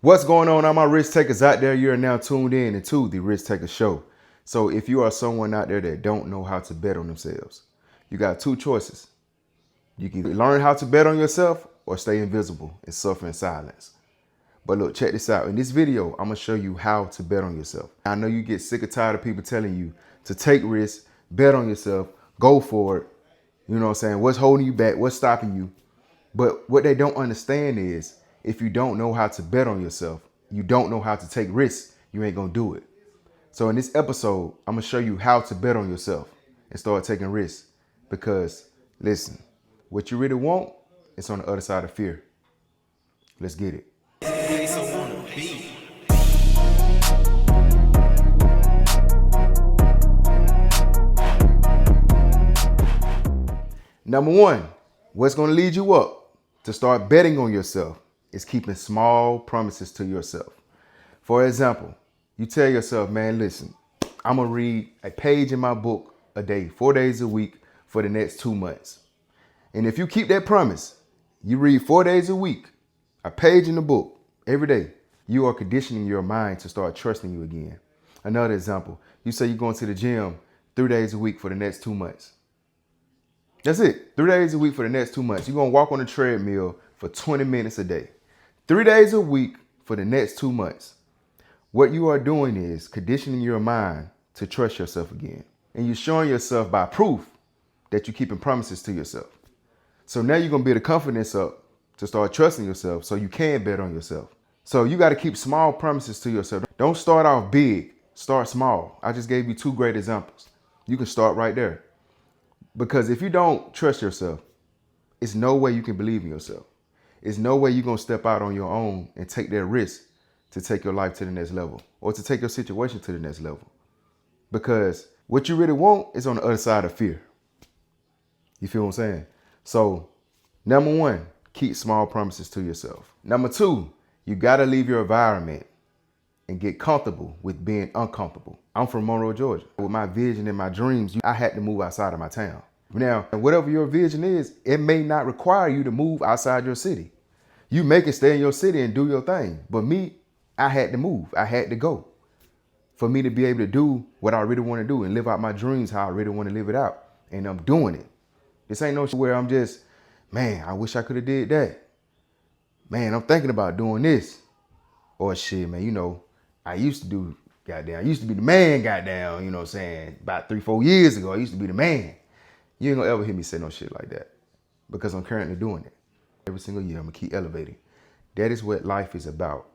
What's going on, all my risk takers out there? You are now tuned in into the Risk Taker Show. So if you are someone out there that don't know how to bet on themselves, you got two choices. You can learn how to bet on yourself or stay invisible and suffer in silence. But look, check this out. In this video, I'm gonna show you how to bet on yourself. I know you get sick or tired of people telling you to take risks, bet on yourself, go for it. You know what I'm saying? What's holding you back? What's stopping you? But what they don't understand is if you don't know how to bet on yourself, you don't know how to take risks, you ain't gonna do it. So in this episode, I'm gonna show you how to bet on yourself and start taking risks. Because listen, what you really want is on the other side of fear. Let's get it. Number one, what's gonna lead you up to start betting on yourself is keeping small promises to yourself. For example, you tell yourself, man, listen, I'm gonna read a page in my book a day, 4 days a week for the next 2 months. And if you keep that promise, you read 4 days a week, a page in the book every day, you are conditioning your mind to start trusting you again. Another example, you say you're going to the gym 3 days a week for the next 2 months. That's it. 3 days a week for the next 2 months. You're going to walk on the treadmill for 20 minutes a day. 3 days a week for the next 2 months. What you are doing is conditioning your mind to trust yourself again. And you're showing yourself by proof that you're keeping promises to yourself. So now you're going to build the confidence up to start trusting yourself so you can bet on yourself. So you got to keep small promises to yourself. Don't start off big. Start small. I just gave you 2 great examples. You can start right there. Because if you don't trust yourself, it's no way you can believe in yourself. It's no way you're going to step out on your own and take that risk to take your life to the next level or to take your situation to the next level. Because what you really want is on the other side of fear. You feel what I'm saying? So, number one, keep small promises to yourself. Number two, you got to leave your environment and get comfortable with being uncomfortable. I'm from Monroe, Georgia. With my vision and my dreams, I had to move outside of my town. Now, whatever your vision is, it may not require you to move outside your city. You may can stay in your city and do your thing. But me, I had to move. I had to go for me to be able to do what I really want to do and live out my dreams how I really want to live it out. And I'm doing it. This ain't no shit where I'm just, man, I wish I could have did that. Man, I'm thinking about doing this. Or shit, man, you know, I used to do, goddamn, I used to be the man, goddamn, you know what I'm saying? About 3-4 years ago, I used to be the man. You ain't gonna ever hear me say no shit like that because I'm currently doing it. Every single year, I'm gonna keep elevating. That is what life is about,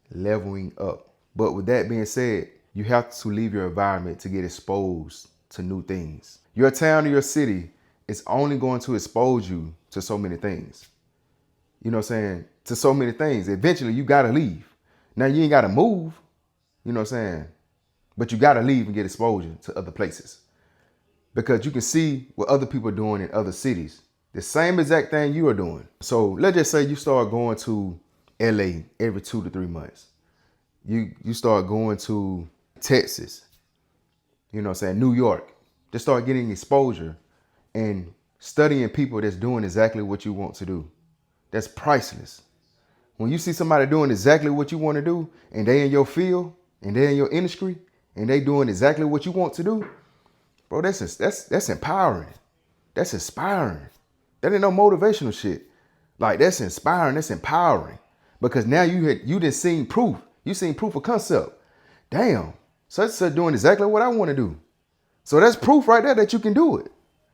leveling up. But with that being said, you have to leave your environment to get exposed to new things. Your town or your city is only going to expose you to so many things. You know what I'm saying? To so many things. Eventually, you gotta leave. Now, you ain't gotta move, you know what I'm saying? But you gotta leave and get exposure to other places. Because you can see what other people are doing in other cities. The same exact thing you are doing. So let's just say you start going to LA every 2 to 3 months. You start going to Texas, you know what I'm saying, New York. Just start getting exposure and studying people that's doing exactly what you want to do. That's priceless. When you see somebody doing exactly what you want to do and they in your field and they in your industry and they doing exactly what you want to do, bro, that's empowering. That's inspiring. That ain't no motivational shit. Like, that's inspiring, that's empowering. Because now you done seen proof. You seen proof of concept. Damn, such doing exactly what I want to do. So that's proof right there that you can do it.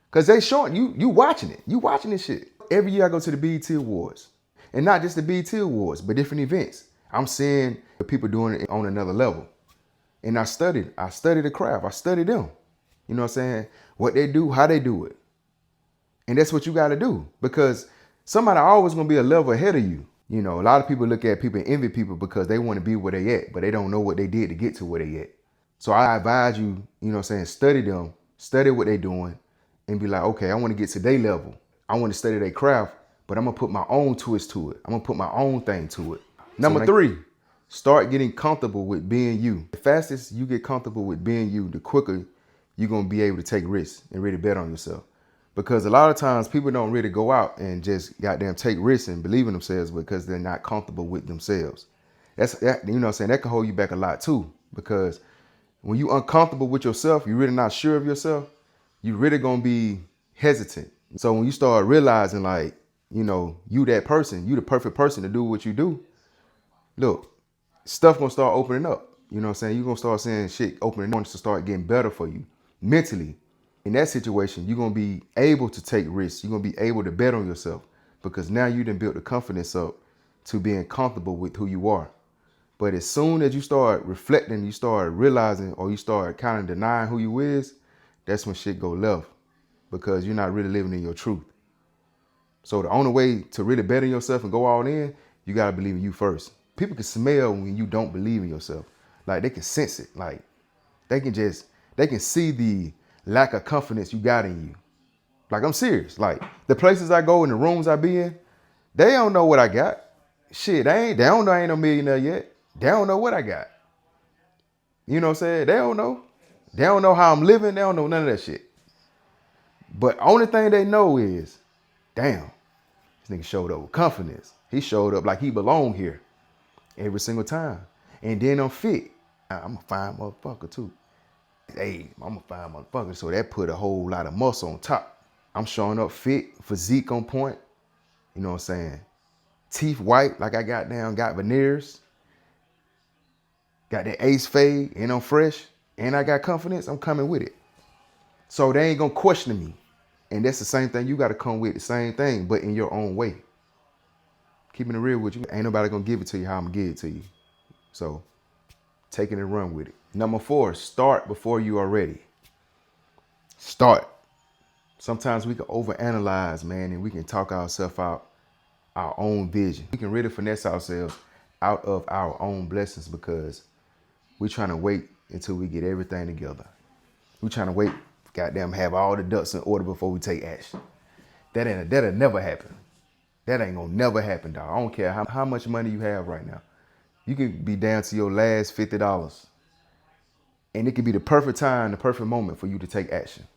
Because they showing you watching it. You watching this shit. Every year I go to the BET Awards. And not just the BET Awards, but different events. I'm seeing people doing it on another level. And I studied the craft. I studied them. You know what I'm saying? What they do, how they do it. And that's what you got to do. Because somebody always going to be a level ahead of you. You know, a lot of people look at people and envy people because they want to be where they at, but they don't know what they did to get to where they at. So I advise you, you know what I'm saying, study them, study what they doing, and be like, okay, I want to get to their level. I want to study their craft, but I'm going to put my own twist to it. I'm going to put my own thing to it. Number 3, start getting comfortable with being you. The fastest you get comfortable with being you, the quicker you're going to be able to take risks and really bet on yourself. Because a lot of times people don't really go out and just goddamn take risks and believe in themselves because they're not comfortable with themselves. You know what I'm saying, that can hold you back a lot too, because when you uncomfortable with yourself, you're really not sure of yourself, you really gonna be hesitant. So when you start realizing, like, you know, you that person, you the perfect person to do what you do, look, stuff gonna start opening up. You know what I'm saying? You're gonna start seeing shit opening doors to start getting better for you mentally. In that situation, you're gonna be able to take risks. You're gonna be able to bet on yourself, because now you done built the confidence up to being comfortable with who you are. But as soon as you start reflecting, you start realizing, or you start kind of denying who you is, that's when shit go left, because you're not really living in your truth. So the only way to really bet on yourself and go all in, you gotta believe in you first. People can smell when you don't believe in yourself. Like, they can sense it. Like, they can see the lack of confidence you got in you. Like, I'm serious. Like, the places I go and the rooms I be in, they don't know what I got. Shit, they don't know I ain't no millionaire yet. They don't know what I got. You know what I'm saying? They don't know. They don't know how I'm living. They don't know none of that shit. But only thing they know is, damn, this nigga showed up with confidence. He showed up like he belonged here every single time. And then I'm fit. I'm a fine motherfucker too. Hey, I'm a fine motherfucker. So that put a whole lot of muscle on top. I'm showing up fit, physique on point. You know what I'm saying? Teeth white, like I got veneers. Got that ace fade, and I'm fresh. And I got confidence, I'm coming with it. So they ain't gonna question me. And that's the same thing, you gotta come with the same thing, but in your own way. Keeping it real with you, ain't nobody gonna give it to you how I'm gonna give it to you. So take it and run with it. Number 4, start before you are ready. Start. Sometimes we can overanalyze, man, and we can talk ourselves out our own vision. We can really finesse ourselves out of our own blessings, because we're trying to wait until we get everything together. We're trying to wait, goddamn, have all the ducks in order before we take action. That'll never happen. That ain't gonna never happen, dog. I don't care how much money you have right now. You can be down to your last $50. And it could be the perfect time, the perfect moment for you to take action.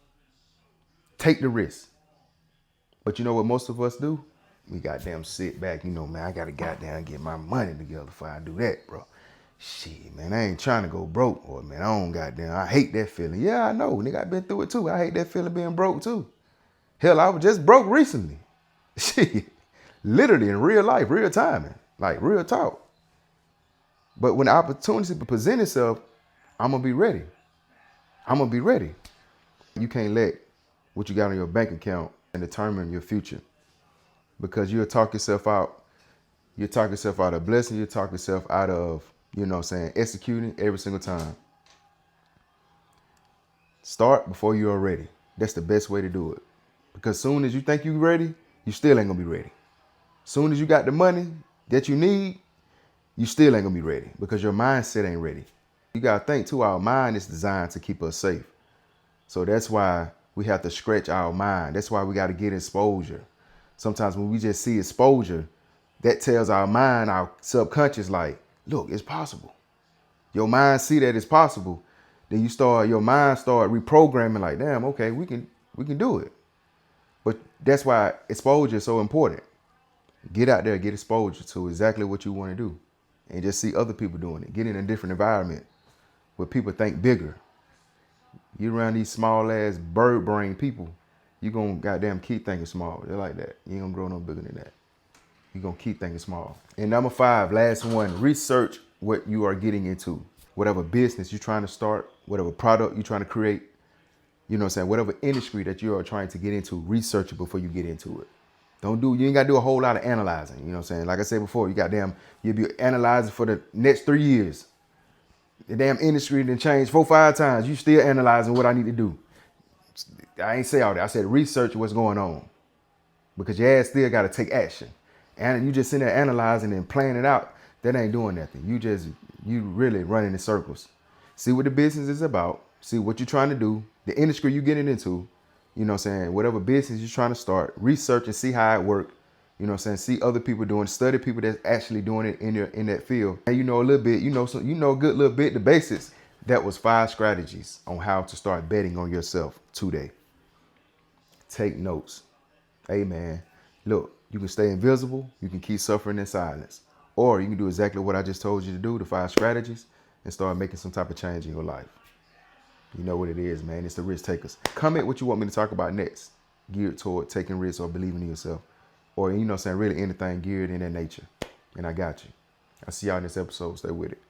Take the risk. But you know what most of us do? We goddamn sit back, you know, man, I gotta goddamn get my money together before I do that, bro. Shit, man, I ain't trying to go broke. Or, man, I hate that feeling. Yeah, I know, nigga, I've been through it too. I hate that feeling being broke too. Hell, I was just broke recently. Shit, literally in real life, real timing, like real talk. But when the opportunity presents itself, I'm gonna be ready. I'm gonna be ready. You can't let what you got in your bank account and determine your future, because you'll talk yourself out. You'll talk yourself out of blessing. You'll talk yourself out of, you know what I'm saying, executing every single time. Start before you are ready. That's the best way to do it. Because soon as you think you're ready, you still ain't gonna be ready. Soon as you got the money that you need, you still ain't gonna be ready, because your mindset ain't ready. You gotta think too, our mind is designed to keep us safe. So that's why we have to stretch our mind. That's why we gotta get exposure. Sometimes when we just see exposure, that tells our mind, our subconscious, like, look, it's possible. Your mind see that it's possible. Then your mind start reprogramming, like, damn, okay, we can do it. But that's why exposure is so important. Get out there, get exposure to exactly what you want to do, and just see other people doing it. Get in a different environment where people think bigger. You around these small ass bird brain people, you gonna goddamn keep thinking small. They're like that. You ain't gonna grow no bigger than that. You gonna keep thinking small. And number 5, last one, research what you are getting into. Whatever business you're trying to start, whatever product you're trying to create, you know what I'm saying, whatever industry that you are trying to get into, research it before you get into it. You ain't gotta do a whole lot of analyzing. You know what I'm saying? Like I said before, you'll be analyzing for the next 3 years. The damn industry done changed 4-5 times. You still analyzing what I need to do. I ain't say all that. I said research what's going on, because your ass still gotta take action. And you just sitting there analyzing and planning it out, that ain't doing nothing. You really running in circles. See what the business is about. See what you're trying to do. The industry you getting into. You know what I'm saying? Whatever business you're trying to start, research and see how it works. You know what I'm saying? See other people doing, study people that's actually doing it in that field. And you know a little bit, you know a good little bit, the basics. That was 5 strategies on how to start betting on yourself today. Take notes. Hey man, look, you can stay invisible, you can keep suffering in silence, Or you can do exactly what I just told you to do, the 5 strategies, and start making some type of change in your life. You know what it is, man. It's the risk takers. Comment what you want me to talk about next, geared toward taking risks or believing in yourself. Or, you know what I'm saying, really anything geared in that nature. And I got you. I'll see y'all in this episode. Stay with it.